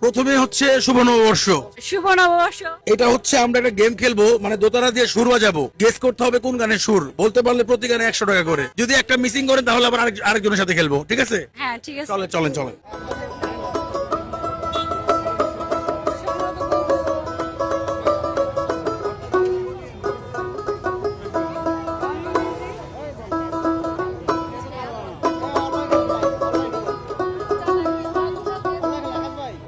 প্রথমে হচ্ছে শুভ নববর্ষ। শুভ নববর্ষ। এটা হচ্ছে আমরা একটা গেম খেলবো, মানে দোতারা দিয়ে সুর বাজাবো, গেস করতে হবে কোন গানের সুর, বলতে পারলে প্রতি গানে 100 টাকা করে। যদি একটা মিসিং করেন তাহলে আবার আরেকজনের সাথে খেলবো, ঠিক আছে? হ্যাঁ ঠিক আছে। চলেন চলেন চলেন।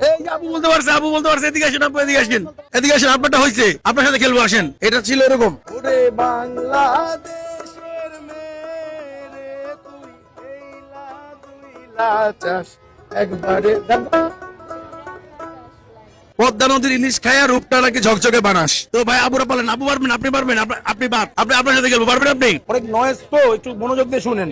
এই যে আপু বলতে পারছে, আপু বলতে পারছে, এদিকে আসেন, আপু এদিকে আসেন, এদিকে আসেন, আপনারটা হয়েছে, আপনার সাথে খেলবো, আসেন। এটা ছিল এরকম, ওরে বাংলাদেশের মেয়ে তুই এইলা দুইলা চাষ একবারে পদ্মা নদীর ইলিশ খায়া রূপটা নাকি ঝকঝকে বানাস। তো ভাই আবুরা বলেন, আপু পারবেন, আপনি পারবেন, আপনি বাদ, আপনি আপনার সাথে খেলবো, পারবেন আপনি? অনেক নয়েজ তো, একটু মনোযোগ দিয়ে শুনেন।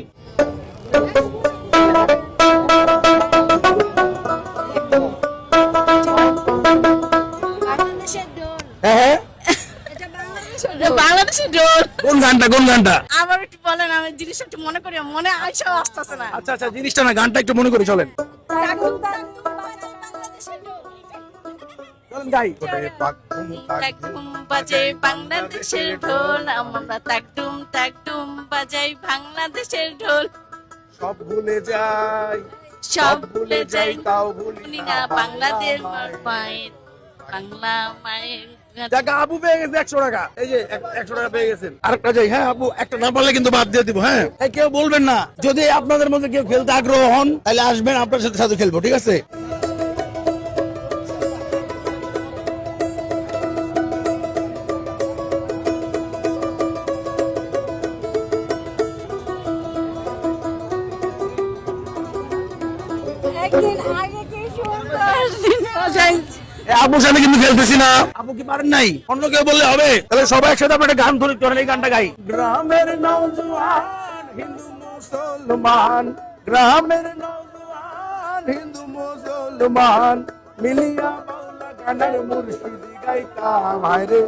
বাংলাদেশের ঢোল। হ্যাঁ হ্যাঁ, এটা বাংলাদেশের ঢোল। বাংলাদেশের ঢোল। কোন গানটা, কোন গানটা? আবার একটু বলেন, আমি জিনিসটা একটু মনে করি, মনে আইসাও আসতেছে না। আচ্ছা আচ্ছা, জিনিসটা না, গানটা একটু মনে করি, চলেন টাকুম টাকুম বাজায় বাংলাদেশের ঢোল। চলেন গাই। টাকুম বাজায় বাংলাদেশের ঢোল, আমরা টাকুম টাকুম বাজাই বাংলাদেশের ঢোল। সব ভুলে যাই, সব ভুলে যাই, তাও ভুলি ভুলি না বাংলাদেশ মায়ের, বাংলা মায়ের। টাকা আপু পেয়ে গেছে 100 টাকা, এই যে 100 টাকা পেয়ে গেছেন। আরেকটা যাই, হ্যাঁ আপু, একটা না পারলে কিন্তু বাদ দিয়ে দিব। হ্যাঁ এই কেউ বলবেন না, যদি আপনাদের মধ্যে কেউ খেলতে আগ্রহ হন তাহলে আসবেন, আপনার সাথে সাথে খেলবো, ঠিক আছে? একদিন আগে কি সুন্দর দিন বাজাইছি। আপুর সাথে কিন্তু খেলতেছি না। আপু কি পারেন নাই? অন্য কেউ বললে হবে? তাহলে সবাই একসাথে আমরা একটা গান ধরি, চলেন এই গানটা গাই। গ্রামের নওজোয়ান হিন্দু মুসলমান, গ্রামের নওজোয়ান হিন্দু মুসলমান, মিলিয়া বাউলা গানের মুর্শিদি গাইতাম, হায়রে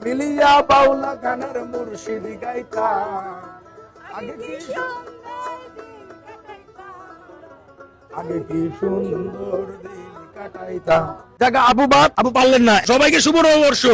মিলিয়া বাউলা গানের মুর্শিদি গাইতাম। আগে কি আগে কি সুন্দর দিন কাটাইতাম। জায়গা আপু বাদ, আপু পারলেন না। সবাইকে শুভ নববর্ষ।